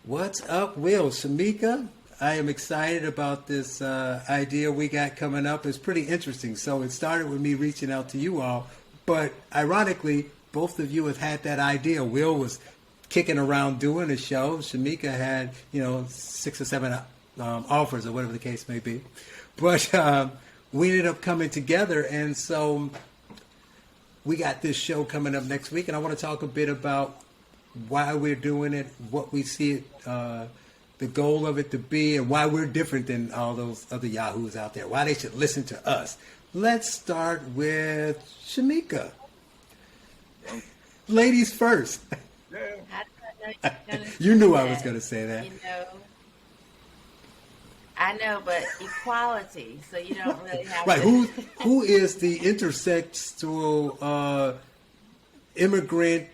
What's up, Will? Shamika, I am excited about this idea we got coming up. It's pretty interesting. So it started with me reaching out to you all, but ironically, both of you have had that idea. Will was kicking around doing a show. Shamika had, 6 or 7 offers or whatever the case may be. But we ended up coming together, and so we got this show coming up next week, and I want to talk a bit about why we're doing it, what we see it, the goal of it to be, and why we're different than all those other yahoos out there, why they should listen to us. Let's start with Shamika. Ladies first. You knew I was going to say that. I know, but equality, so you don't really have right. to. Who is the intersexual immigrant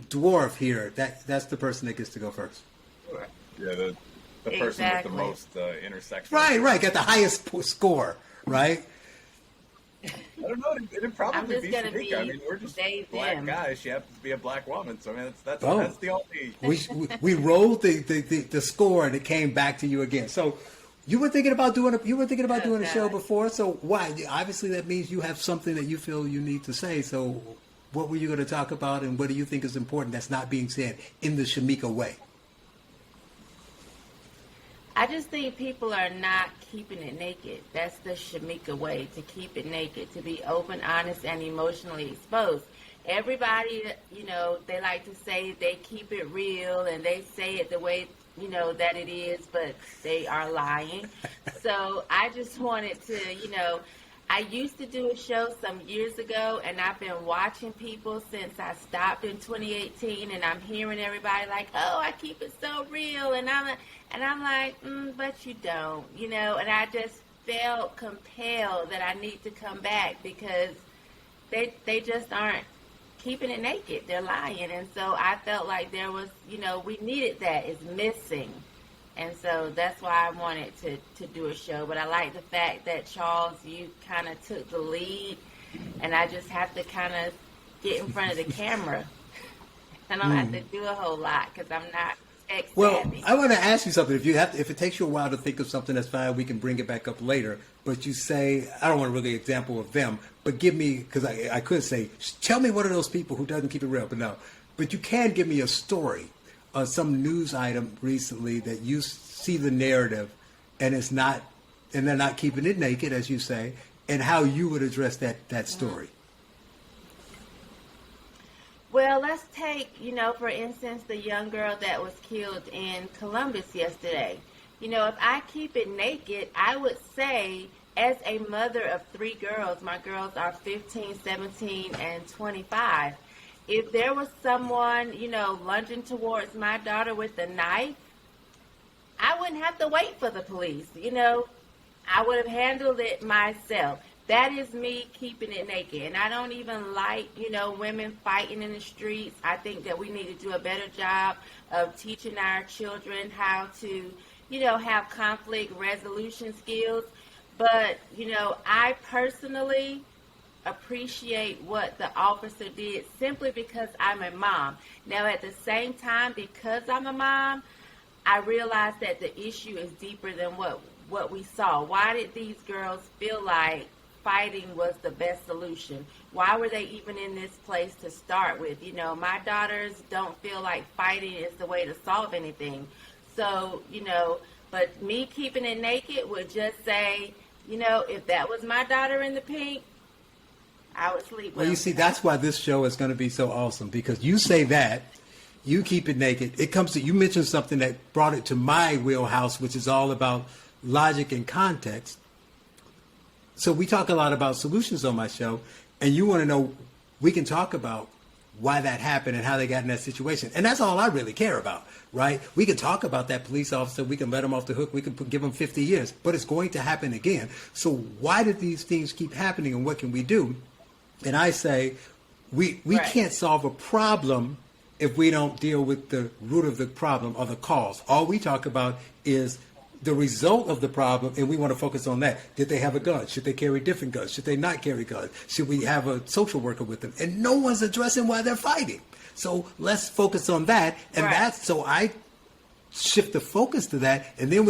dwarf here? That's the person that gets to go first. Yeah, the person with the most intersection. Right. Got the highest score, right? I don't know. It'd probably be Shamika. I mean, we're just black guys. She happens to be a black woman, so I mean, that's the only. We rolled the score, and it came back to you again. So. You were thinking about doing a show before, so why? Obviously, that means you have something that you feel you need to say. So, what were you going to talk about, and what do you think is important that's not being said in the Shamika way? I just think people are not keeping it naked. That's the Shamika way, to keep it naked, to be open, honest, and emotionally exposed. Everybody, they like to say they keep it real, and they say it the way that it is, but they are lying. So I just wanted to, I used to do a show some years ago, and I've been watching people since I stopped in 2018, and I'm hearing everybody like, oh, I keep it so real, and I'm like, but you don't, and I just felt compelled that I need to come back because they just aren't keeping it naked. They're lying. And so I felt like there was, we needed that. It's missing. And so that's why I wanted to do a show. But I like the fact that, Charles, you kind of took the lead, and I just have to kind of get in front of the camera. I don't have to do a whole lot because I'm not tech savvy. Well, I want to ask you something. If it takes you a while to think of something, that's fine. We can bring it back up later. But you say, I don't want to really example of them, but give me, because I could say, tell me one of those people who doesn't keep it real, but no. But you can give me a story, some news item recently that you see the narrative, and they're not keeping it naked, as you say, and how you would address that story. Well, let's take, for instance, the young girl that was killed in Columbus yesterday. If I keep it naked, I would say, as a mother of 3 girls, my girls are 15, 17, and 25. If there was someone, lunging towards my daughter with a knife, I wouldn't have to wait for the police. I would have handled it myself. That is me keeping it naked. And I don't even like, women fighting in the streets. I think that we need to do a better job of teaching our children how to, have conflict resolution skills. But, I personally appreciate what the officer did simply because I'm a mom. Now, at the same time, because I'm a mom, I realize that the issue is deeper than what we saw. Why did these girls feel like fighting was the best solution? Why were they even in this place to start with? My daughters don't feel like fighting is the way to solve anything. So, but me keeping it naked would just say, if that was my daughter in the pink, I would sleep with Well, you see, that's why this show is going to be so awesome, because you say that, you keep it naked. It comes to, you mentioned something that brought it to my wheelhouse, which is all about logic and context. So we talk a lot about solutions on my show, and you want to know, we can talk about why that happened and how they got in that situation. And that's all I really care about, right? We can talk about that police officer. We can let him off the hook. We can give him 50 years. But it's going to happen again. So why did these things keep happening, and what can we do? And I say, we Right. can't solve a problem if we don't deal with the root of the problem or the cause. All we talk about is the result of the problem, and we want to focus on that. Did they have a gun? Should they carry different guns? Should they not carry guns? Should we have a social worker with them? And no one's addressing why they're fighting. So let's focus on that. And Right. that's, so I shift the focus to that, and then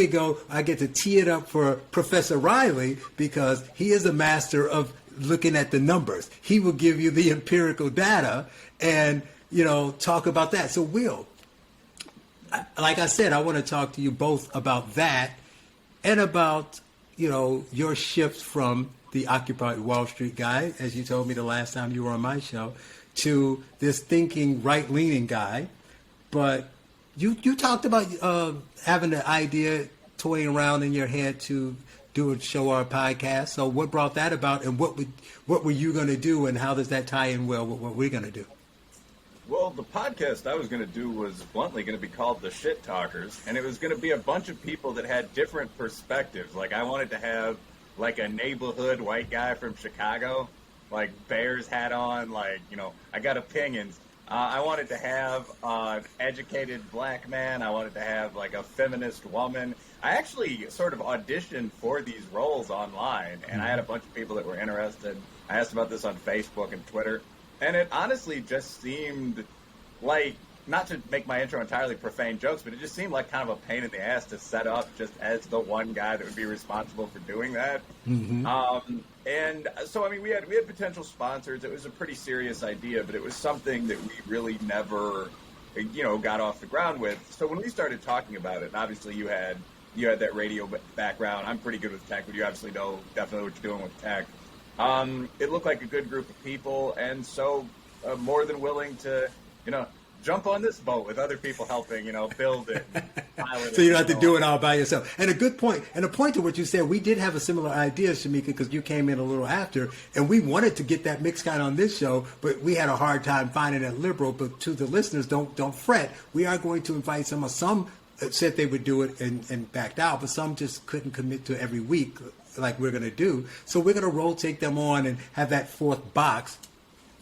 I get to tee it up for Professor Riley, because he is a master of looking at the numbers. He will give you the empirical data and, talk about that. So, Will, like I said, I want to talk to you both about that and about, your shift from the Occupy Wall Street guy, as you told me the last time you were on my show, to this thinking right-leaning guy. But you talked about having the idea toying around in your head to do a show or a podcast. So what brought that about, and what were you going to do, and how does that tie in well with what we're going to do? Well, the podcast I was going to do was bluntly going to be called The Shit Talkers, and it was going to be a bunch of people that had different perspectives. Like, I wanted to have, like, a neighborhood white guy from Chicago, like, Bears hat on, like, I got opinions. I wanted to have an educated black man. I wanted to have, like, a feminist woman. I actually sort of auditioned for these roles online, and I had a bunch of people that were interested. I asked about this on Facebook and Twitter. And it honestly just seemed like, not to make my intro entirely profane jokes, but it just seemed like kind of a pain in the ass to set up just as the one guy that would be responsible for doing that. Mm-hmm. And so, we had potential sponsors. It was a pretty serious idea, but it was something that we really never, got off the ground with. So when we started talking about it, and obviously you had that radio background. I'm pretty good with tech, but you obviously know definitely what you're doing with tech. It looked like a good group of people, and so more than willing to, jump on this boat with other people helping, build it. So you don't have to do it all by yourself. And a good point, and a point to what you said, we did have a similar idea, Shamika, because you came in a little after, and we wanted to get that mix kind on this show, but we had a hard time finding it liberal. But to the listeners, don't fret. We are going to invite some said they would do it and backed out, but some just couldn't commit to every week like we're going to do. So we're going to rotate them on and have that fourth box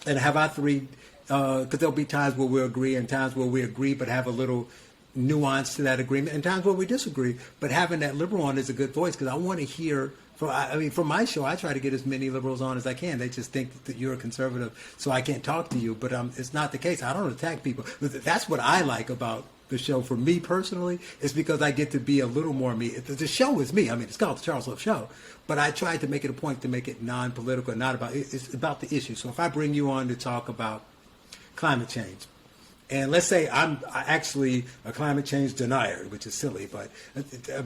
and have our three, because there'll be times where we'll agree and times where we agree but have a little nuance to that agreement, and times where we disagree. But having that liberal on is a good voice, because I want to hear from my show, I try to get as many liberals on as I can. They just think that you're a conservative, so I can't talk to you. But it's not the case. I don't attack people. That's what I like about the show. For me personally, is because I get to be a little more me. The show is me. It's called the Charles Love Show, but I tried to make it a point to make it non-political, not about. It's about the issue. So if I bring you on to talk about climate change, and let's say I'm actually a climate change denier, which is silly, but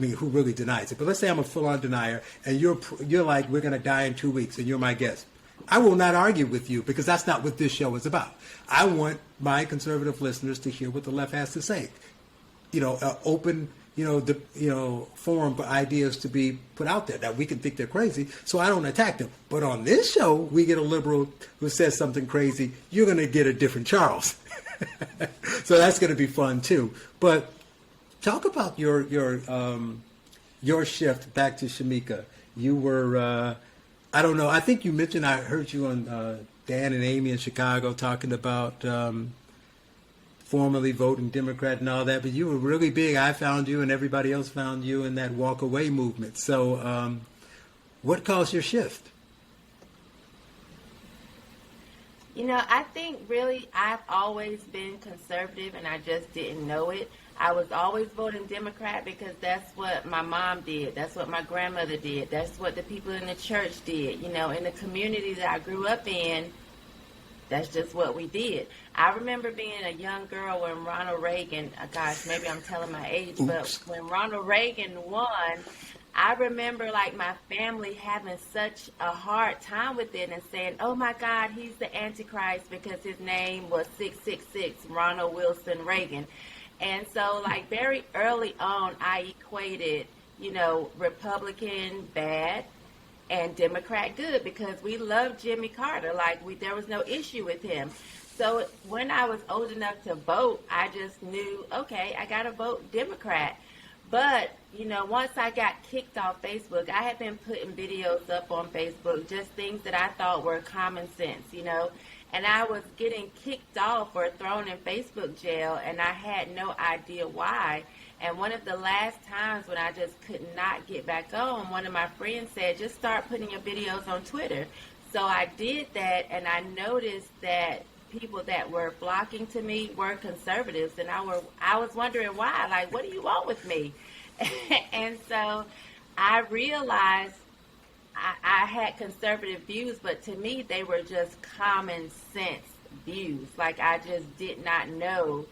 who really denies it? But let's say I'm a full-on denier, and you're like, we're going to die in 2 weeks, and you're my guest. I will not argue with you, because that's not what this show is about. I want my conservative listeners to hear what the left has to say. Open, forum for ideas to be put out there. Now, we can think they're crazy, so I don't attack them. But on this show, we get a liberal who says something crazy. You're going to get a different Charles. So that's going to be fun too. But talk about your shift back to Shamika. You were, I don't know. I think you mentioned, I heard you on Dan and Amy in Chicago talking about formerly voting Democrat and all that. But you were really big. I found you, and everybody else found you in that walk away movement. So, what caused your shift? I think really I've always been conservative, and I just didn't know it. I was always voting Democrat because that's what my mom did. That's what my grandmother did. That's what the people in the church did. In the community that I grew up in, that's just what we did. I remember being a young girl when Ronald Reagan, gosh, maybe I'm telling my age, but when Ronald Reagan won, I remember my family having such a hard time with it and saying, oh my God, he's the Antichrist, because his name was 666, Ronald Wilson Reagan. And so very early on, I equated, Republican bad and Democrat good, because we loved Jimmy Carter. There was no issue with him. So when I was old enough to vote, I just knew, okay, I got to vote Democrat. But, once I got kicked off Facebook, I had been putting videos up on Facebook, just things that I thought were common sense, and I was getting kicked off or thrown in Facebook jail, and I had no idea why. And one of the last times when I just could not get back on, one of my friends said, just start putting your videos on Twitter. So I did that, and I noticed that people that were flocking to me were conservatives, and I was wondering why. Like, what do you want with me? And so I realized I had conservative views, but to me they were just common sense views. Like, I just did not know.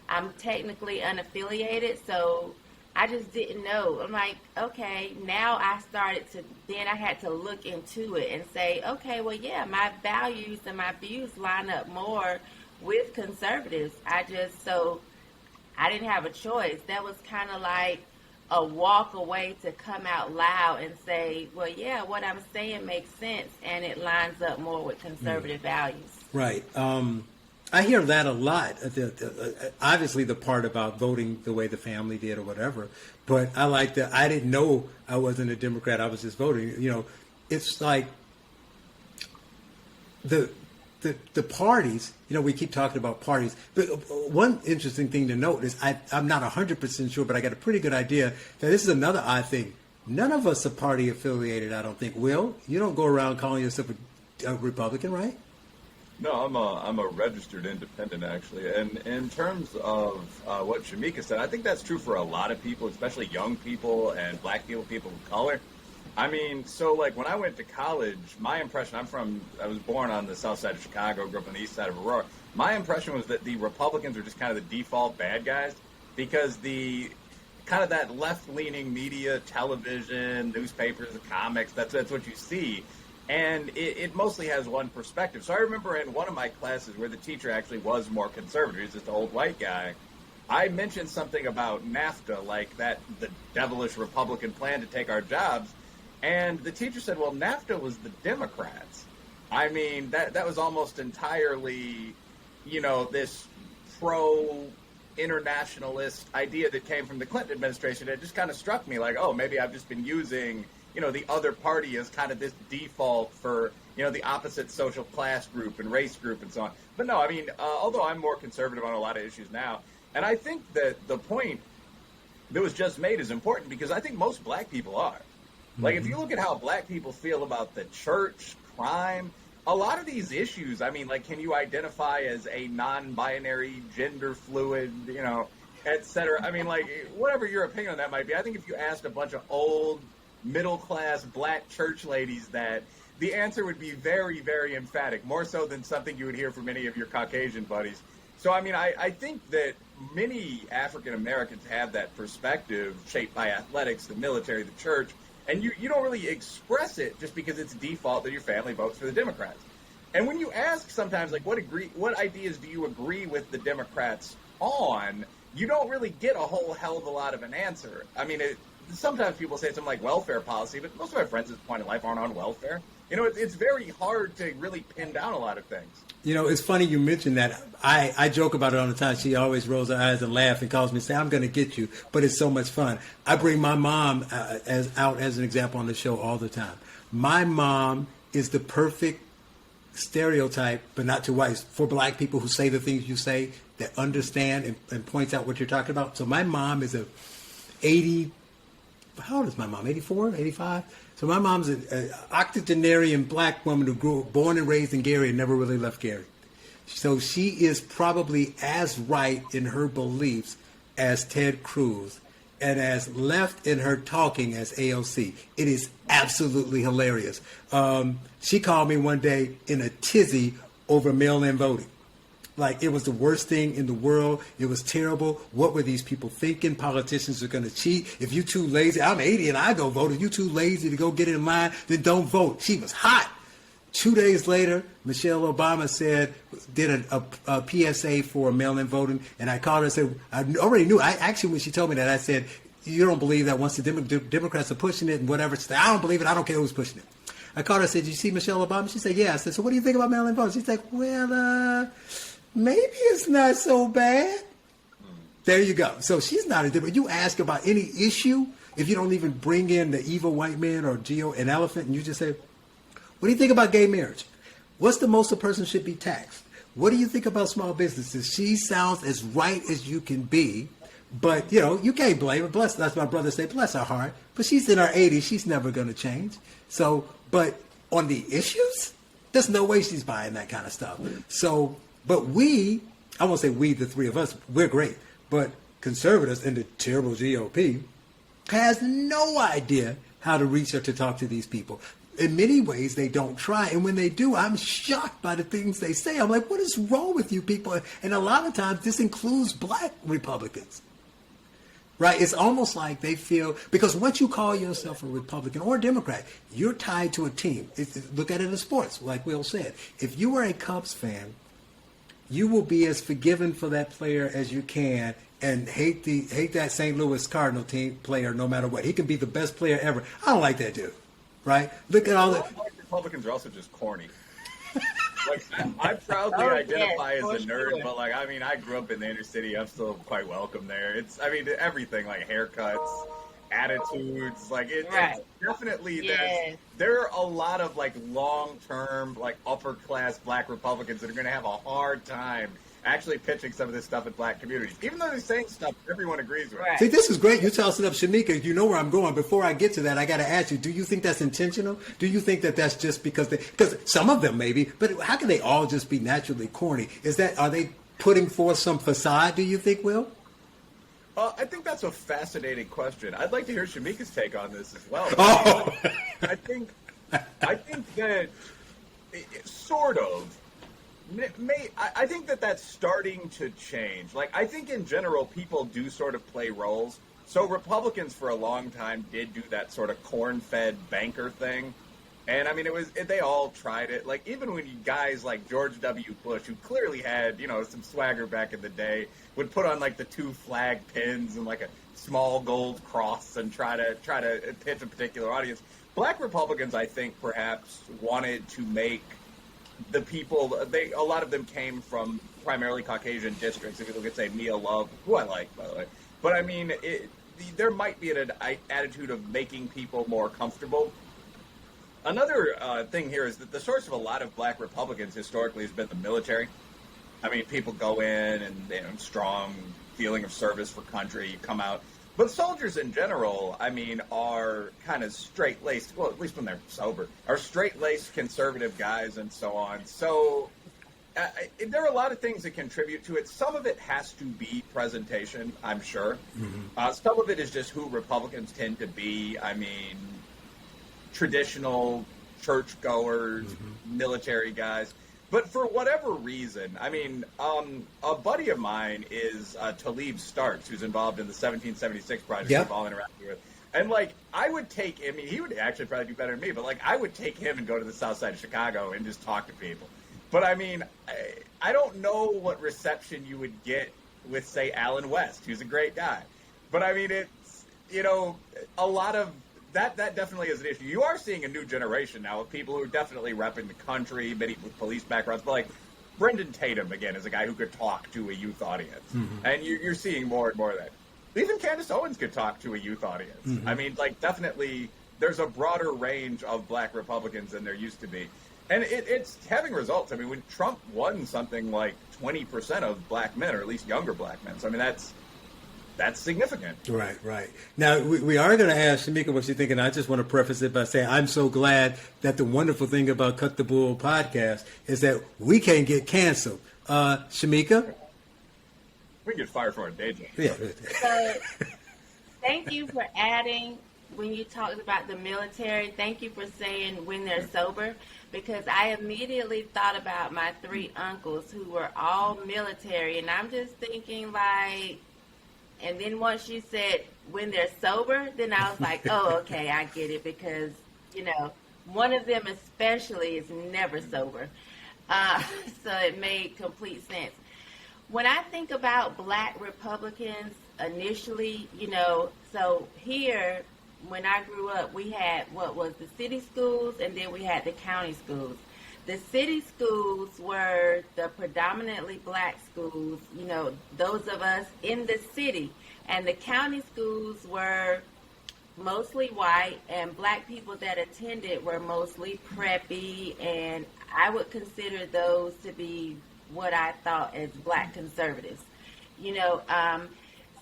I'm technically unaffiliated, so I just didn't know. I'm like, okay, now then I had to look into it and say, okay, well, yeah, my values and my views line up more with conservatives. So I didn't have a choice. That was kind of like a walk away to come out loud and say, well, yeah, what I'm saying makes sense, and it lines up more with conservative values. Right. I hear that a lot. Obviously, the part about voting the way the family did or whatever. But I like that. I didn't know I wasn't a Democrat. I was just voting. You know, it's like the parties. You know, we keep talking about parties. But one interesting thing to note is I'm not 100% sure, but I got a pretty good idea that this is another odd thing. None of us are party affiliated, I don't think. Will, you don't go around calling yourself a Republican, right? No, I'm a registered independent, actually. And in terms of what Shamika said, I think that's true for a lot of people, especially young people and black people, people of color. I mean, so like when I went to college, my impression, I was born on the south side of Chicago, grew up on the east side of Aurora. My impression was that the Republicans were just kind of the default bad guys because the kind of that left-leaning media, television, newspapers, comics, that's what you see. And it mostly has one perspective. So I remember in one of my classes where the teacher actually was more conservative, he's just an old white guy, I mentioned something about NAFTA, like the devilish Republican plan to take our jobs. And the teacher said, well, NAFTA was the Democrats. I mean, that was almost entirely, you know, this pro-internationalist idea that came from the Clinton administration. It just kind of struck me like, oh, maybe I've just been using, you know, the other party as kind of this default for, you know, the opposite social class group and race group and so on. But no, I mean, although I'm more conservative on a lot of issues now, and I think that the point that was just made is important because I think most black people are. Like, if you look at how black people feel about the church, crime, a lot of these issues, I mean, like, can you identify as a non-binary, gender fluid, you know, et cetera? I mean, like, whatever your opinion on that might be, I think if you asked a bunch of old, middle-class black church ladies that, the answer would be very, very emphatic, more so than something you would hear from any of your Caucasian buddies. So, I mean, I think that many African Americans have that perspective shaped by athletics, the military, the church, and you don't really express it just because it's default that your family votes for the Democrats. And when you ask sometimes, like, what ideas do you agree with the Democrats on, you don't really get a whole hell of a lot of an answer. I mean, sometimes people say something like welfare policy, but most of my friends at this point in life aren't on welfare. You know, it's very hard to really pin down a lot of things. You know, it's funny you mentioned that. I joke about it all the time. She always rolls her eyes and laughs and calls me and say, I'm going to get you. But it's so much fun. I bring my mom out as an example on the show all the time. My mom is the perfect stereotype, but not too white, for black people who say the things you say, that understand and points out what you're talking about. So my mom is how old is my mom? 84, 85? So my mom's an octogenarian black woman who born and raised in Gary and never really left Gary. So she is probably as right in her beliefs as Ted Cruz and as left in her talking as AOC. It is absolutely hilarious. She called me one day in a tizzy over mail-in voting. Like, it was the worst thing in the world. It was terrible. What were these people thinking? Politicians are going to cheat. If you too lazy, I'm 80 and I go vote. If you too lazy to go get in line, then don't vote. She was hot. 2 days later, Michelle Obama did a PSA for mail-in voting, and I called her and said, I already knew. Actually, when she told me that, I said, you don't believe that once the Democrats are pushing it and whatever. She said, I don't believe it. I don't care who's pushing it. I called her and said, did you see Michelle Obama? She said, yeah. I said, so what do you think about mail-in voting? She's like, well, maybe it's not so bad. There you go. So she's not a Democrat. You ask about any issue, if you don't even bring in the evil white man or an elephant, and you just say, what do you think about gay marriage? What's the most a person should be taxed? What do you think about small businesses? She sounds as right as you can be, but, you know, you can't blame her. Bless, that's my brother say, bless her heart. But she's in her 80s. She's never going to change. So, but on the issues, there's no way she's buying that kind of stuff. So But I won't say we, the three of us, we're great. But conservatives and the terrible GOP has no idea how to reach or to talk to these people. In many ways, they don't try. And when they do, I'm shocked by the things they say. I'm like, what is wrong with you people? And a lot of times, this includes black Republicans. Right? It's almost like they feel, because once you call yourself a Republican or a Democrat, you're tied to a team. Look at it in sports, like Will said. If you are a Cubs fan, you will be as forgiving for that player as you can and hate that St. Louis Cardinal team player no matter what. He can be the best player ever. I don't like that dude. Right? Look at all the Republicans are also just corny. Like I proudly identify as a nerd, sure. but like I mean, I grew up in the inner city. I'm still quite welcome there. Everything like haircuts, attitudes, like it's definitely there are a lot of like long term like upper class black Republicans that are going to have a hard time actually pitching some of this stuff in black communities, even though they're saying stuff everyone agrees with. Right. See, this is great. You're tossing up Shamika. You know where I'm going. Before I get to that, I got to ask you, do you think that's intentional? Do you think that that's just because some of them maybe, but how can they all just be naturally corny? Are they putting forth some facade, do you think, Will? I think that's a fascinating question. I'd like to hear Shamika's take on this as well. Oh. I think that sort of. I think that's starting to change. Like, I think in general, people do sort of play roles. So Republicans for a long time did do that sort of corn-fed banker thing. And, I mean, they all tried it. Like, even when guys like George W. Bush, who clearly had, some swagger back in the day, would put on, like, the 2 flag pins and, like, a small gold cross and try to pitch a particular audience. Black Republicans, I think, perhaps wanted to make the people, a lot of them came from primarily Caucasian districts. If you look at, say, Mia Love, who I like, by the way. But, I mean, there might be an attitude of making people more comfortable. Another thing here is that the source of a lot of black Republicans historically has been the military. I mean, people go in and strong feeling of service for country, you come out. But soldiers in general, I mean, are kind of straight-laced, well, at least when they're sober, are straight-laced conservative guys and so on. So there are a lot of things that contribute to it. Some of it has to be presentation, I'm sure. Mm-hmm. Some of it is just who Republicans tend to be. I mean, traditional churchgoers, military guys. But for whatever reason, I mean, a buddy of mine is Talib Starks, who's involved in the 1776 project we've all interacted with. And, like, I would take him, I mean, he would actually probably do better than me, but, like, I would take him and go to the south side of Chicago and just talk to people. But, I mean, I don't know what reception you would get with, say, Alan West, who's a great guy. But, I mean, it's, a lot of that definitely is an issue. You are seeing a new generation now of people who are definitely repping the country, many with police backgrounds. But like Brendan Tatum, again, is a guy who could talk to a youth audience. Mm-hmm. And you're seeing more and more of that. Even Candace Owens could talk to a youth audience. Mm-hmm. I mean, like, definitely there's a broader range of black Republicans than there used to be. And it's having results. I mean, when Trump won something like 20% of black men, or at least younger black men. So, I mean, that's significant. Right. Now, we are going to ask Shamika what she's thinking. I just want to preface it by saying I'm so glad that the wonderful thing about Cut the Bull podcast is that we can't get canceled. Shamika? We can get fired from our day job. Yeah. So, thank you for adding, when you talked about the military, thank you for saying when they're sober, because I immediately thought about my 3 uncles who were all military, and I'm just thinking like, and then once you said when they're sober, then I was like, oh, okay, I get it, because, one of them especially is never sober. So it made complete sense. When I think about black Republicans initially, so here, when I grew up, we had what was the city schools, and then we had the county schools. The city schools were the predominantly black schools, those of us in the city. And the county schools were mostly white, and black people that attended were mostly preppy, and I would consider those to be what I thought as black conservatives.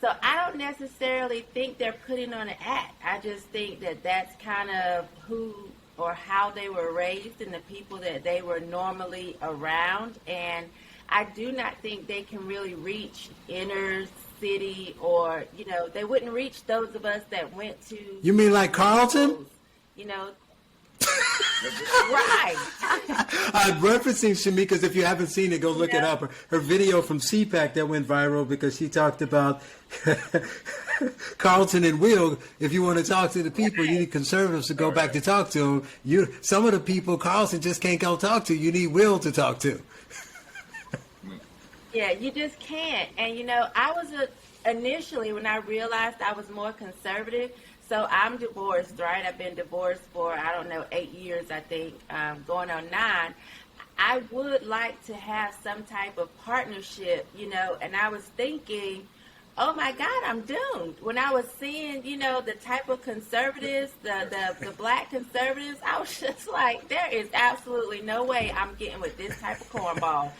So I don't necessarily think they're putting on an act. I just think that that's kind of who or how they were raised and the people that they were normally around. And I do not think they can really reach inner city, or they wouldn't reach those of us that went to. You mean like Carlton? You know. Right. I'm referencing Shamika's. If you haven't seen it, go look it up. Her video from CPAC that went viral because she talked about Carlton and Will. If you want to talk to the people, you need conservatives to go back to talk to them. Some of the people Carlton just can't go talk to. You need Will to talk to. Yeah, you just can't. And I was initially, when I realized I was more conservative. So I'm divorced, right? I've been divorced for, 8 years, I think, going on 9. I would like to have some type of partnership, and I was thinking, oh my God, I'm doomed. When I was seeing, the type of conservatives, the black conservatives, I was just like, there is absolutely no way I'm getting with this type of cornball.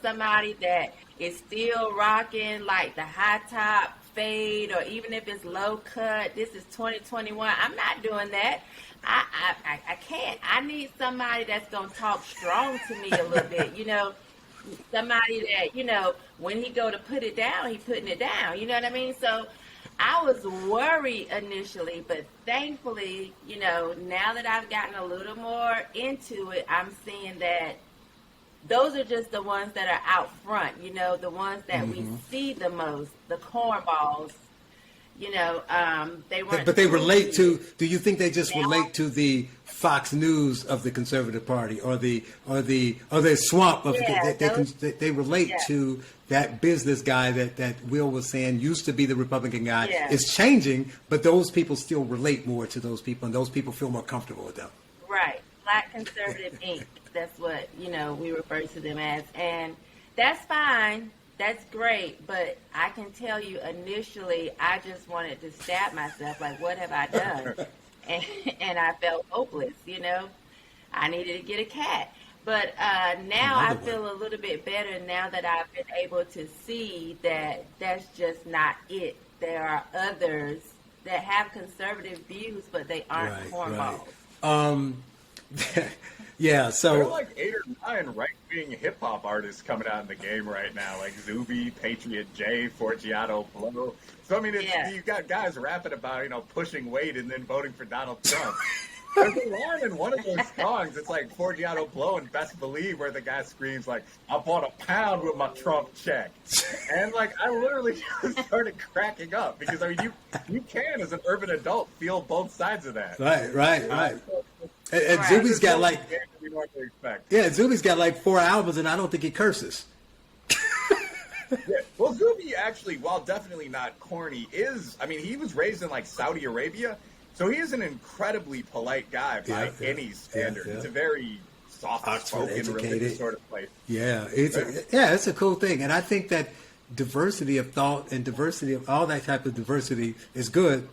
Somebody that is still rocking like the high top fade, or even if it's low cut. This is 2021. I'm not doing that. I can't. I need somebody that's going to talk strong to me a little bit, somebody that, when he go to put it down, he putting it down. You know what I mean? So I was worried initially, but thankfully, now that I've gotten a little more into it, I'm seeing that those are just the ones that are out front, the ones that we see the most, the cornballs, they weren't. But they relate to, do you think they just relate to the Fox News of the Conservative Party or the swamp of, they relate to that business guy that Will was saying used to be the Republican guy. Yeah. It's changing, but those people still relate more to those people, and those people feel more comfortable with them. Right. Black Conservative Inc. That's what, we refer to them as. And that's fine. That's great. But I can tell you initially, I just wanted to stab myself. Like, what have I done? and I felt hopeless, I needed to get a cat. But now I feel a little bit better now that I've been able to see that that's just not it. There are others that have conservative views, but they aren't cornballs. Right. Yeah, so there are like 8 or 9 right-wing hip-hop artists coming out in the game right now, like Zuby, Patriot J, Forgiato Blow. So I mean, you've got guys rapping about pushing weight and then voting for Donald Trump. There's a line in one of those songs. It's like Forgiato Blow and Best Believe, where the guy screams like, "I bought a pound with my Trump check," and like I literally just started cracking up because I mean, you can as an urban adult feel both sides of that. Right. And Zuby's got like, Zuby's got like 4 albums, and I don't think he curses. Yeah. Well, Zuby actually, while definitely not corny, he was raised in like Saudi Arabia, so he is an incredibly polite guy by any standard. It's a very soft-spoken, religious sort of place. Yeah, it's a cool thing, and I think that diversity of thought and diversity of all that type of diversity is good.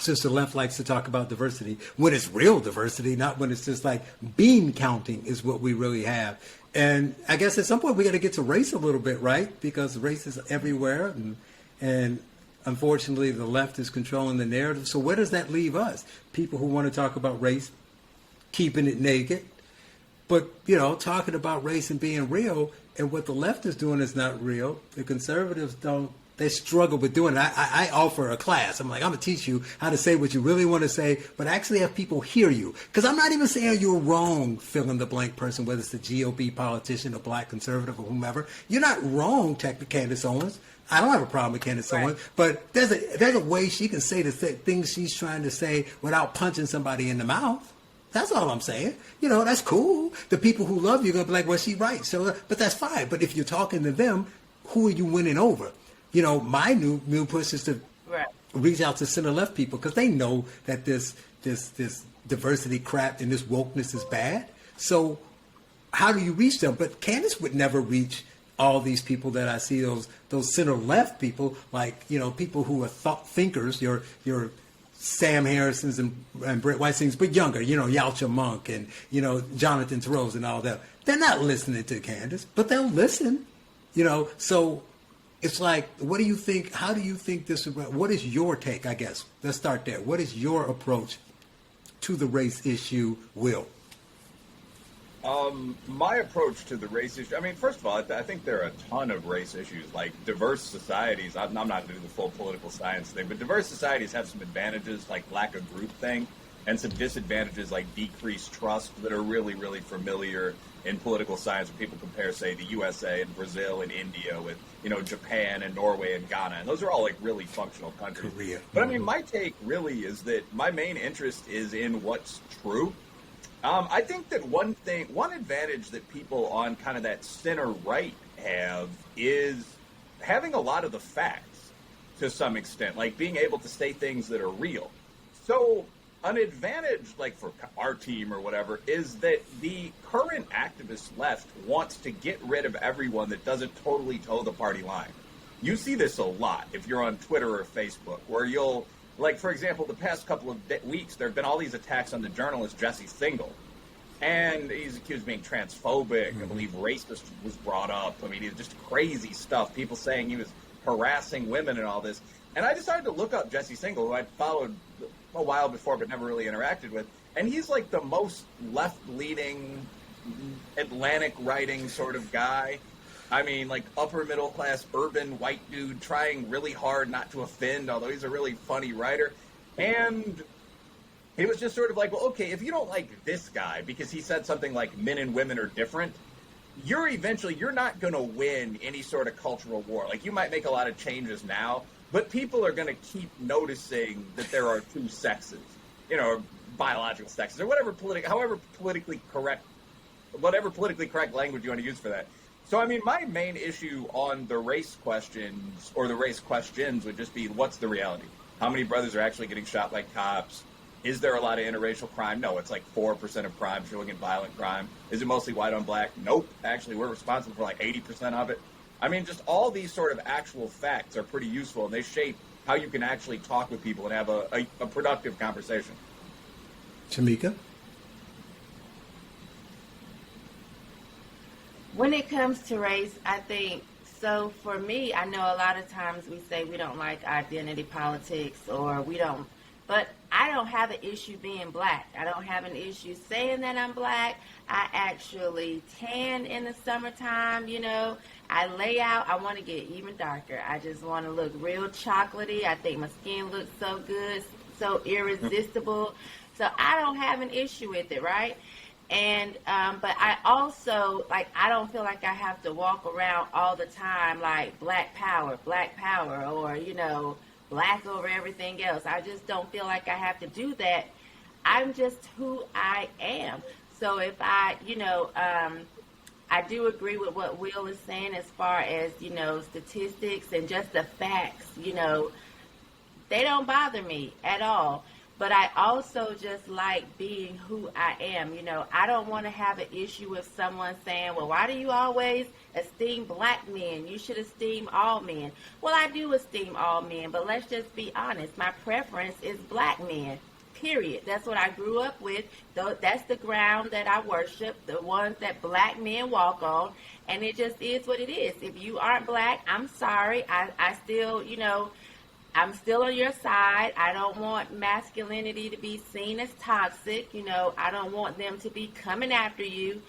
Since the left likes to talk about diversity, when it's real diversity, not when it's just like bean counting is what we really have. And I guess at some point we got to get to race a little bit, right? Because race is everywhere, and unfortunately the left is controlling the narrative. So where does that leave us? People who want to talk about race, keeping it naked, but talking about race and being real, and what the left is doing is not real. The conservatives don't. They struggle with doing it. I offer a class. I'm like, I'm going to teach you how to say what you really want to say, but actually have people hear you. Because I'm not even saying you're wrong, fill in the blank person, whether it's a GOP politician, a black conservative, or whomever. You're not wrong, technically, Candace Owens. I don't have a problem with Candace Owens, but there's a way she can say the things she's trying to say without punching somebody in the mouth. That's all I'm saying. That's cool. The people who love you are going to be like, well, she's right. So, but that's fine. But if you're talking to them, who are you winning over? My new push is to reach out to center-left people because they know that this diversity crap and this wokeness is bad. So how do you reach them? But Candace would never reach all these people that I see, those center-left people, like, people who are thought thinkers, your Sam Harrisons and Brett Weissings, but younger, Yalcha Monk and, Jonathan Thoreau's and all that. They're not listening to Candace, but they'll listen, so... It's like, what do you think? How do you think this? What is your take? I guess let's start there. What is your approach to the race issue, Will? My approach to the race issue, I mean, first of all, I think there are a ton of race issues, like diverse societies. I'm not going to do the full political science thing, but diverse societies have some advantages like lack of groupthink and some disadvantages like decreased trust that are really, really familiar in political science when people compare, say, the USA and Brazil and India with, Japan and Norway and Ghana. And those are all like really functional countries. Korea. But I mean, my take really is that my main interest is in what's true. I think that one advantage that people on kind of that center right have is having a lot of the facts to some extent, like being able to say things that are real. So an advantage, like for our team or whatever, is that the current activist left wants to get rid of everyone that doesn't totally toe the party line. You see this a lot if you're on Twitter or Facebook, where you'll, like, for example, the past couple of weeks, there have been all these attacks on the journalist Jesse Singal. And he's accused of being transphobic. I believe racist was brought up. I mean, it's just crazy stuff. People saying he was harassing women and all this. And I decided to look up Jesse Singal, who I'd followed a while before but never really interacted with. And he's like the most left-leaning, Atlantic writing sort of guy. I mean, like upper middle class, urban white dude trying really hard not to offend, although he's a really funny writer. And he was just sort of like, well, okay, if you don't like this guy because he said something like men and women are different, you're not going to win any sort of cultural war. Like, you might make a lot of changes now, but people are going to keep noticing that there are two sexes, or biological sexes, or whatever politically correct language you want to use for that. So, I mean, my main issue on the race questions or the race questions would just be, what's the reality? How many brothers are actually getting shot like cops? Is there a lot of interracial crime? No, it's like 4% of crime showing in violent crime. Is it mostly white on black? Nope. Actually, we're responsible for like 80% of it. I mean, just all these sort of actual facts are pretty useful, and they shape how you can actually talk with people and have a productive conversation. Tamika? When it comes to race, I think, so for me, I know a lot of times we say we don't like identity politics or we don't, but I don't have an issue being black. I don't have an issue saying that I'm black. I actually tan in the summertime, I lay out. I want to get even darker. I just want to look real chocolatey. I think my skin looks so good, so irresistible. So I don't have an issue with it, right? And, but I also, I don't feel like I have to walk around all the time like black power, or, black over everything else. I just don't feel like I have to do that. I'm just who I am. So if I do agree with what Will is saying as far as, statistics and just the facts, they don't bother me at all. But I also just like being who I am. I don't want to have an issue with someone saying, well, why do you always esteem black men? You should esteem all men. Well, I do esteem all men, but let's just be honest. My preference is black men, period. That's what I grew up with. That's the ground that I worship, the ones that black men walk on. And it just is what it is. If you aren't black, I'm sorry. I still, I'm still on your side. I don't want masculinity to be seen as toxic. I don't want them to be coming after you.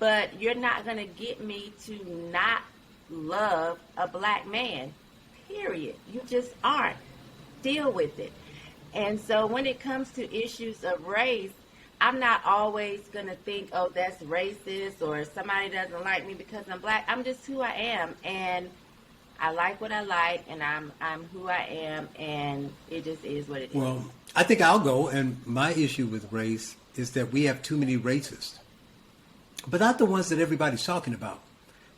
But you're not going to get me to not love a black man, period. You just aren't. Deal with it. And so when it comes to issues of race, I'm not always going to think, oh, that's racist or somebody doesn't like me because I'm black. I'm just who I am. And I like what I like, and I'm who I am, and it just is what it is. Well, I think I'll go, and my issue with race is that we have too many racists, but not the ones that everybody's talking about,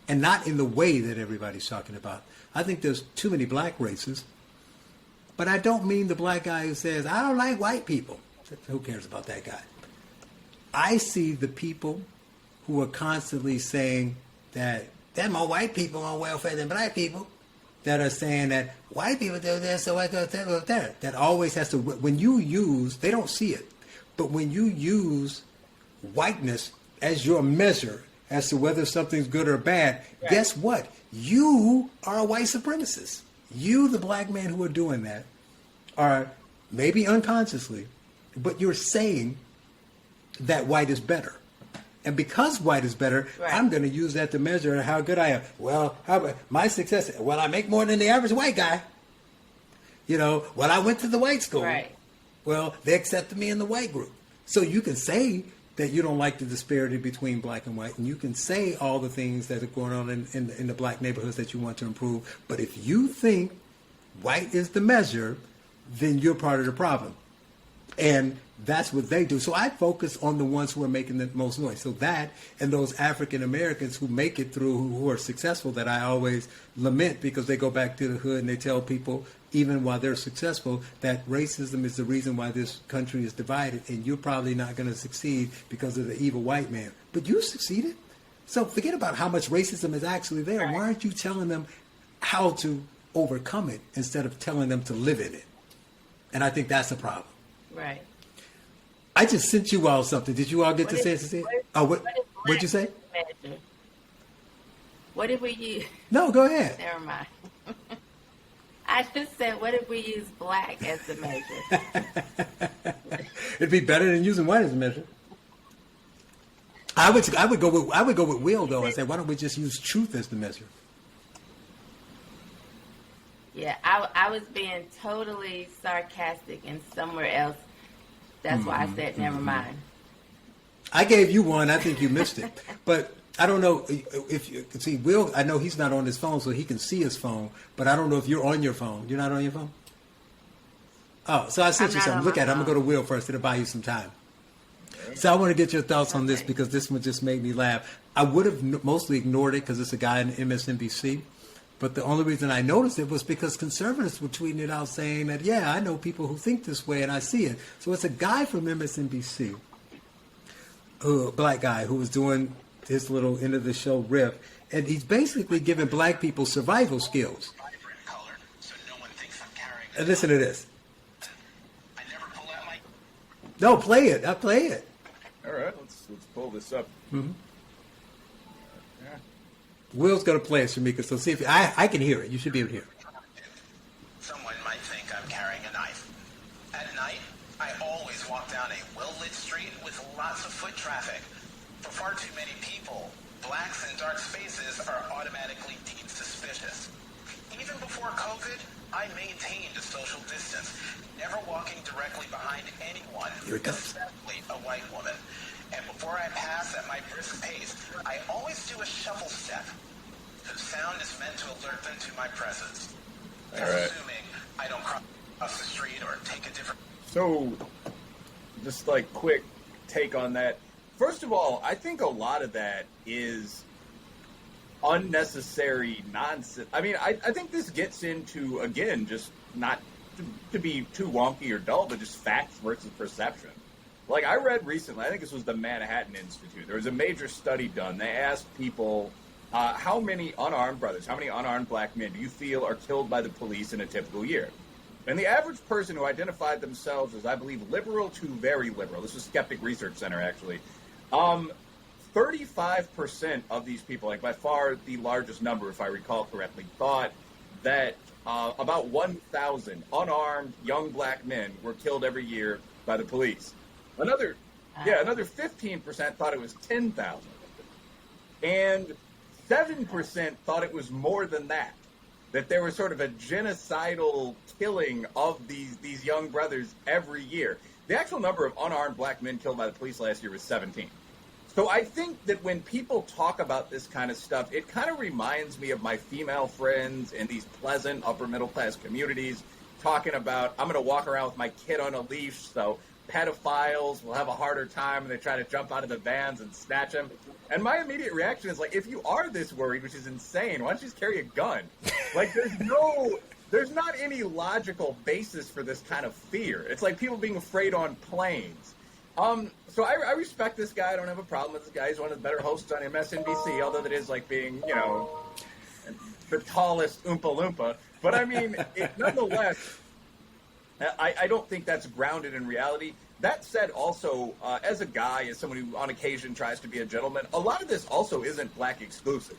and not in the way that everybody's talking about. I think there's too many black racists, but I don't mean the black guy who says, I don't like white people. Who cares about that guy? I see the people who are constantly saying that there are more white people on welfare than black people, that are saying that white people do this, so I go there. That always has to, when you use, they don't see it, but when you use whiteness as your measure as to whether something's good or bad, right. Guess what? You are a white supremacist. You, the black men who are doing that, are maybe unconsciously, but you're saying that white is better. And because white is better, Right. I'm going to use that to measure how good I am. Well, how about my success? Well, I make more than the average white guy. Well, I went to the white school. Right. Well, they accepted me in the white group. So you can say that you don't like the disparity between black and white, and you can say all the things that are going on in the black neighborhoods that you want to improve. But if you think white is the measure, then you're part of the problem. And that's what they do. So I focus on the ones who are making the most noise. So that and those African Americans who make it through, who are successful, that I always lament because they go back to the hood and they tell people, even while they're successful, that racism is the reason why this country is divided, and you're probably not going to succeed because of the evil white man. But you succeeded. So forget about how much racism is actually there. Right. Why aren't you telling them how to overcome it instead of telling them to live in it? And I think that's the problem. Right. I just sent you all something. Did you all get to say it? What'd you say? Measure? What if we use? No, go ahead. Never mind. I just said, what if we use black as the measure? It'd be better than using white as a measure. I would go with Will though and say, why don't we just use truth as the measure? Yeah, I was being totally sarcastic and somewhere else. That's why I said never mind. I gave you one. I think you missed it. But I don't know if you see Will. I know he's not on his phone, so he can see his phone. But I don't know if you're on your phone. You're not on your phone? Oh, so I sent you I'm not something. on Look my at it. I'm going to phone. go to Will first. It'll buy you some time. So I want to get your thoughts on this Okay. because this one just made me laugh. I would have mostly ignored it because it's a guy in MSNBC. But the only reason I noticed it was because conservatives were tweeting it out saying that, yeah, I know people who think this way and I see it. So it's a guy from MSNBC, a black guy who was doing his little end of the show riff. And he's basically giving black people survival skills. Vibrant color, so no one thinks I'm carrying And listen to this. I never pull out my No, play it. I play it. All right, let's pull this up. Will's going to play it, Shamika. So see if I can hear it. You should be able to hear it. Someone might think I'm carrying a knife. At night, I always walk down a well-lit street with lots of foot traffic. For far too many people, blacks in dark spaces are automatically deemed suspicious. Even before COVID, I maintained a social distance, never walking directly behind anyone, Here it comes. especially a white woman. And before I pass at my brisk pace, I always do a shuffle step, whose sound is meant to alert them to my presence. All right. Assuming I don't cross the street or take a different... So, just like quick take on that. First of all, I think a lot of that is unnecessary nonsense. I mean, I think this gets into, again, just not to be too wonky or dull, but just facts versus perception. Like I read recently, I think this was the Manhattan Institute. There was a major study done. They asked people, how many unarmed brothers, how many unarmed black men do you feel are killed by the police in a typical year? And the average person who identified themselves as, I believe, liberal to very liberal, this was Skeptic Research Center actually, 35% of these people, like by far the largest number, if I recall correctly, thought that about 1,000 unarmed young black men were killed every year by the police. Another 15% thought it was 10,000. And 7% thought it was more than that. That there was sort of a genocidal killing of these young brothers every year. The actual number of unarmed black men killed by the police last year was 17. So I think that when people talk about this kind of stuff, it kind of reminds me of my female friends in these pleasant upper middle class communities talking about, I'm going to walk around with my kid on a leash, so pedophiles will have a harder time when they try to jump out of the vans and snatch them. And my immediate reaction is like, if you are this worried, which is insane, why don't you just carry a gun? Like, there's not any logical basis for this kind of fear. It's like people being afraid on planes. So I respect this guy. I don't have a problem with this guy. He's one of the better hosts on MSNBC, although that is like being, the tallest Oompa Loompa. But I mean, nonetheless, I don't think that's grounded in reality. That said, also, as a guy, as someone who on occasion tries to be a gentleman, a lot of this also isn't black exclusive.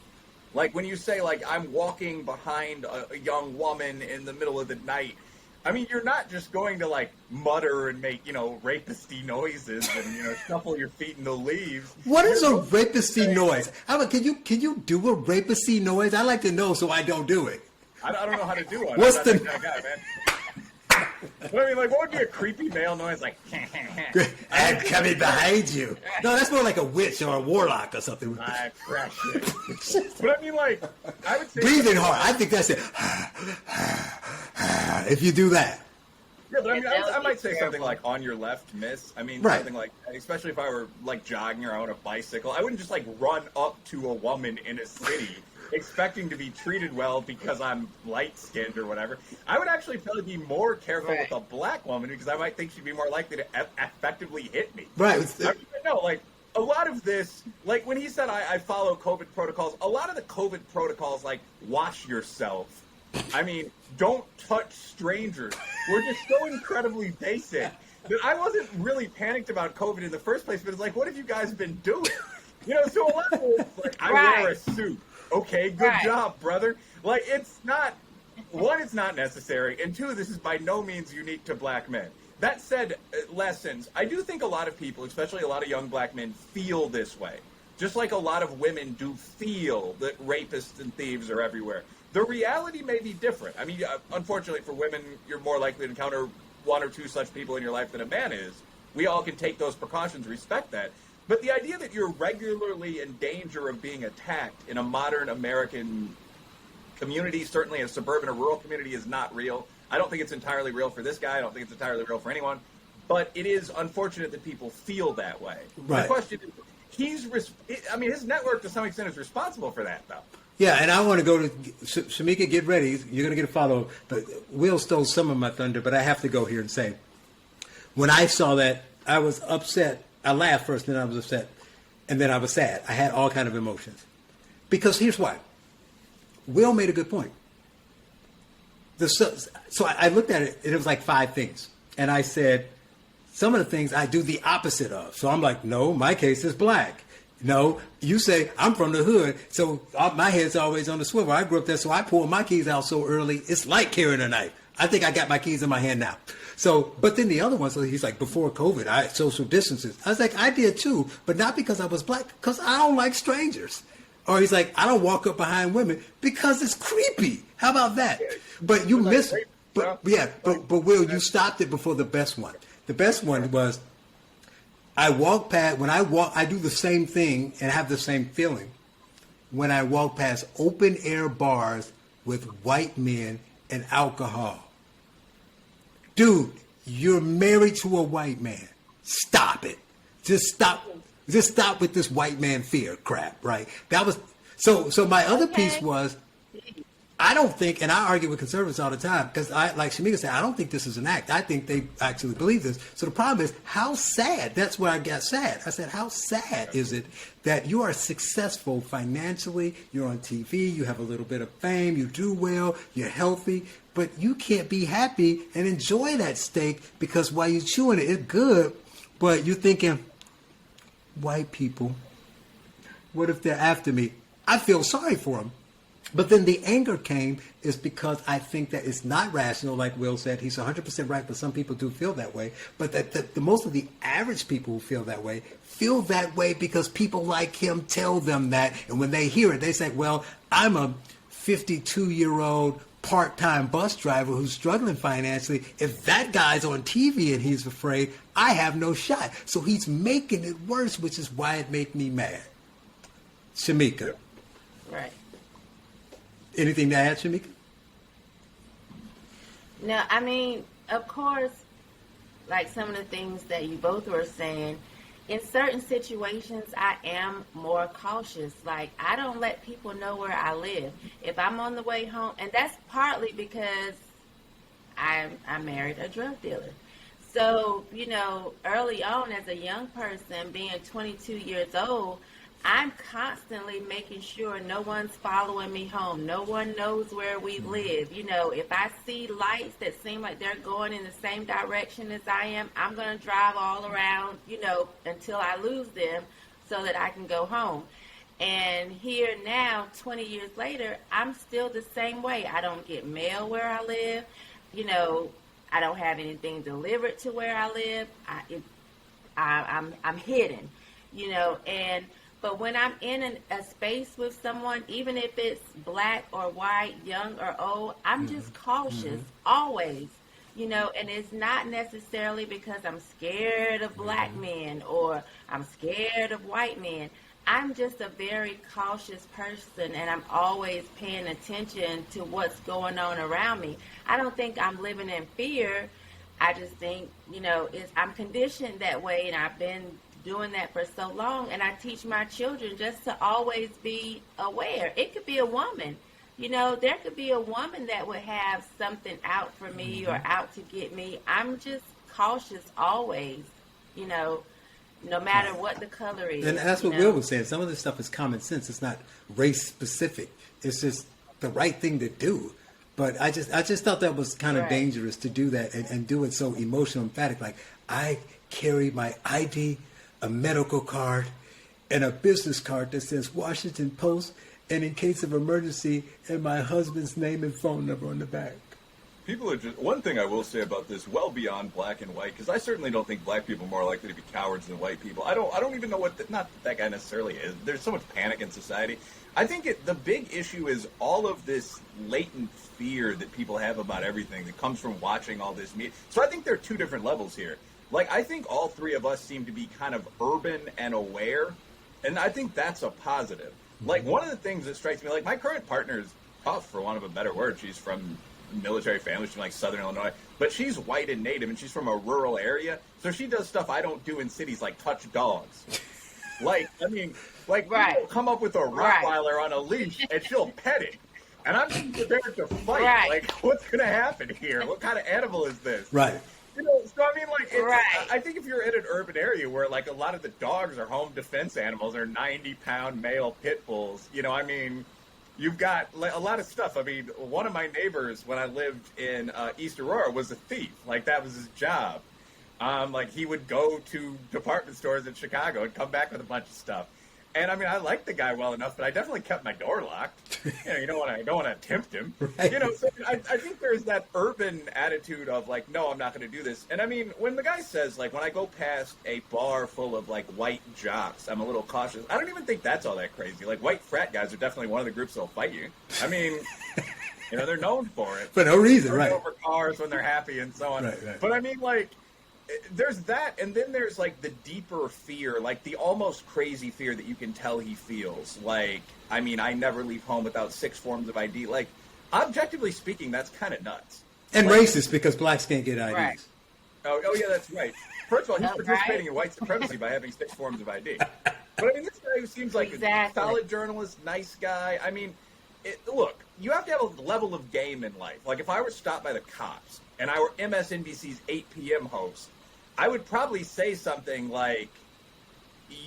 Like when you say, like, I'm walking behind a young woman in the middle of the night, I mean, you're not just going to like mutter and make, rapisty noises and, shuffle your feet in the leaves. What is a rapisty noise? Can you do a rapisty noise? I like to know so I don't do it. I don't know how to do one. What's I'm the- not that guy, man. But I mean, like, what would be a creepy male noise? Like, I'm coming behind you. No, that's more like a witch or a warlock or something. I crash it. But I mean, like, I would say Breathing hard. I think that's it. If you do that. Yeah, but I mean, Yeah, that I would might be say terrible. something like on your left, miss. I mean, Right. something like, especially if I were like jogging or on a bicycle, I wouldn't just like run up to a woman in a city expecting to be treated well because I'm light skinned or whatever. I would actually probably be more careful Right. with a black woman because I might think she'd be more likely to effectively hit me. Right. I mean, no, like a lot of this, like when he said I follow COVID protocols, a lot of the COVID protocols, like wash yourself. I mean, don't touch strangers. We're just so incredibly basic that I wasn't really panicked about COVID in the first place, but it's like, what have you guys been doing? So a lot of it's like, I wear a suit. Okay, good Right. job, brother. Like, it's not, one, it's not necessary, and two, this is by no means unique to black men. That said, lessons, I do think a lot of people, especially a lot of young black men, feel this way. Just like a lot of women do feel that rapists and thieves are everywhere. The reality may be different. I mean, unfortunately for women, you're more likely to encounter one or two such people in your life than a man is. We all can take those precautions, respect that. But the idea that you're regularly in danger of being attacked in a modern American community, certainly a suburban or rural community, is not real. I don't think it's entirely real for this guy. I don't think it's entirely real for anyone. But it is unfortunate that people feel that way. Right. The question is, his network to some extent is responsible for that, though. Yeah, and I want to go to Shamika. Get ready. You're going to get a follow-up. But Will stole some of my thunder, but I have to go here and say, when I saw that, I was upset. I laughed first, then I was upset, and then I was sad. I had all kind of emotions. Because here's why. Will made a good point. So I looked at it, and it was like 5 things. And I said, some of the things I do the opposite of. So I'm like, no, my case is black. No, you say, I'm from the hood, so my head's always on the swivel. I grew up there, so I pull my keys out so early, it's like carrying a knife. I think I got my keys in my hand now. So, but then the other one, so he's like, before COVID, I social distances. I was like, I did too, but not because I was black, because I don't like strangers. Or he's like, I don't walk up behind women because it's creepy. How about that? But you missed, but Will, you stopped it before the best one. The best one was, I walk past, I do the same thing and have the same feeling when I walk past open air bars with white men and alcohol. Dude, you're married to a white man. Stop it. Just stop with this white man fear crap, right? That was, so my other piece was, I don't think, and I argue with conservatives all the time, because like Shamika said, I don't think this is an act. I think they actually believe this. So the problem is, how sad, that's where I got sad. I said, how sad is it that you are successful financially, you're on TV, you have a little bit of fame, you do well, you're healthy, but you can't be happy and enjoy that steak because while you're chewing it, it's good, but you're thinking, white people, what if they're after me? I feel sorry for them. But then the anger came is because I think that it's not rational, like Will said. He's 100% right, but some people do feel that way. But that the most of the average people who feel that way because people like him tell them that. And when they hear it, they say, well, I'm a 52-year-old part-time bus driver who's struggling financially. If that guy's on TV and he's afraid, I have no shot. So he's making it worse, which is why it made me mad. Shamika. Right. Anything to add, Shamika? No, I mean, of course, like some of the things that you both were saying, in certain situations, I am more cautious. Like, I don't let people know where I live. If I'm on the way home, and that's partly because I married a drug dealer. So, early on as a young person, being 22 years old, I'm constantly making sure no one's following me home. No one knows where we live. If I see lights that seem like they're going in the same direction as I am, I'm going to drive all around, until I lose them so that I can go home. And here now, 20 years later, I'm still the same way. I don't get mail where I live. I don't have anything delivered to where I live. I'm hidden, you know. But when I'm in a space with someone, even if it's black or white, young or old, I'm just cautious always, you know. And it's not necessarily because I'm scared of black men or I'm scared of white men. I'm just a very cautious person, and I'm always paying attention to what's going on around me. I don't think I'm living in fear. I just think, you know, I'm conditioned that way, and I've been doing that for so long. And I teach my children just to always be aware. It could be a woman. You know, there could be a woman that would have something out for me or out to get me. I'm just cautious always, you know, no matter what the color is. And that's what Will was saying. Some of this stuff is common sense. It's not race specific. It's just the right thing to do. But I just thought that was kind of dangerous to do that and do it so emotional, emphatic. Like, I carry my ID, a medical card, and a business card that says Washington Post, and in case of emergency, and my husband's name and phone number on the back. People are just, one thing I will say about this, well beyond black and white, because I certainly don't think black people are more likely to be cowards than white people. I don't even know what, not that guy necessarily is. There's so much panic in society. I think the big issue is all of this latent fear that people have about everything that comes from watching all this media. So I think there are two different levels here. Like, I think all three of us seem to be kind of urban and aware, and I think that's a positive. Like, one of the things that strikes me, like, my current partner is tough, for want of a better word. She's from military family. She's from, like, Southern Illinois. But she's white and native, and she's from a rural area. So she does stuff I don't do in cities, like touch dogs. Like, I mean, like, people come up with a Rottweiler on a leash, and she'll pet it. And I'm just prepared to fight. Like, what's going to happen here? What kind of animal is this? Right. You know, so I mean, like, I think if you're in an urban area where, like, a lot of the dogs are home defense animals, or 90-pound male pit bulls, you know, I mean, you've got a lot of stuff. I mean, one of my neighbors when I lived in East Aurora was a thief. Like, that was his job. Like, he would go to department stores in Chicago and come back with a bunch of stuff. And I mean, I liked the guy well enough, but I definitely kept my door locked. You know, you don't want to tempt him. Right. You know, so I think there's that urban attitude of like, no, I'm not going to do this. And I mean, when the guy says, like, when I go past a bar full of like white jocks, I'm a little cautious. I don't even think that's all that crazy. Like, white frat guys are definitely one of the groups that'll fight you. I mean, you know, they're known for it. For no reason, they're right? Over cars when they're happy and so on. Right. But I mean, like, there's that, and then there's, like, the deeper fear, like, the almost crazy fear that you can tell he feels. Like, I mean, I never leave home without 6 forms of ID. Like, objectively speaking, that's kind of nuts. And like, racist, because blacks can't get IDs. Right. Oh, yeah, that's right. First of all, he's participating in white supremacy by having 6 forms of ID. But, I mean, this guy who seems like a solid journalist, nice guy. I mean, look, you have to have a level of game in life. Like, if I were stopped by the cops, and I were MSNBC's 8 p.m. host, I would probably say something like,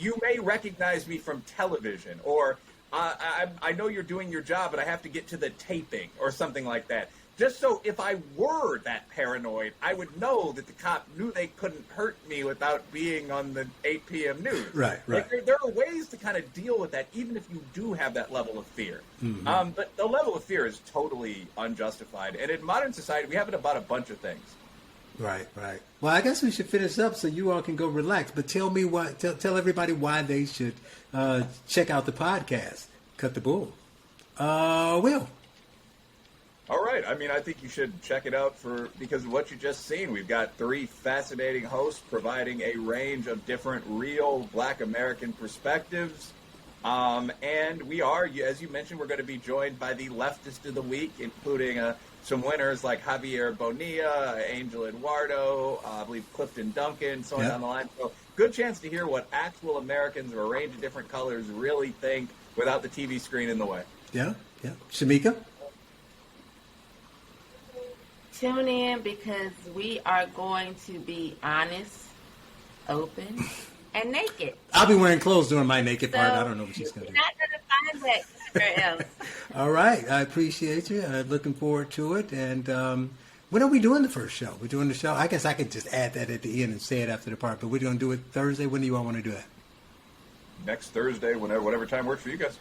you may recognize me from television, or I know you're doing your job, but I have to get to the taping, or something like that. Just so if I were that paranoid, I would know that the cop knew they couldn't hurt me without being on the 8 p.m. news. Right. Like, there are ways to kind of deal with that, even if you do have that level of fear. Mm-hmm. But the level of fear is totally unjustified. And in modern society, we have it about a bunch of things. Right. Well, I guess we should finish up so you all can go relax. But tell everybody why they should check out the podcast, Cut the Bull. Will. All right. I mean, I think you should check it out because of what you just seen. We've got 3 fascinating hosts providing a range of different real Black American perspectives. And we are, as you mentioned, we're going to be joined by the leftist of the week, including some winners like Javier Bonilla, Angel Eduardo, I believe Clifton Duncan, so on down the line. So good chance to hear what actual Americans of a range of different colors really think without the TV screen in the way. Yeah. Shamika? Tune in because we are going to be honest, open, and naked. I'll be wearing clothes during my naked part. I don't know what she's going to do. You're not going to find that anywhere else. All right. I appreciate you. Looking forward to it. And when are we doing the first show? We're doing the show. I guess I could just add that at the end and say it after the part. But we're going to do it Thursday. When do you all want to do that? Next Thursday, whatever time works for you guys.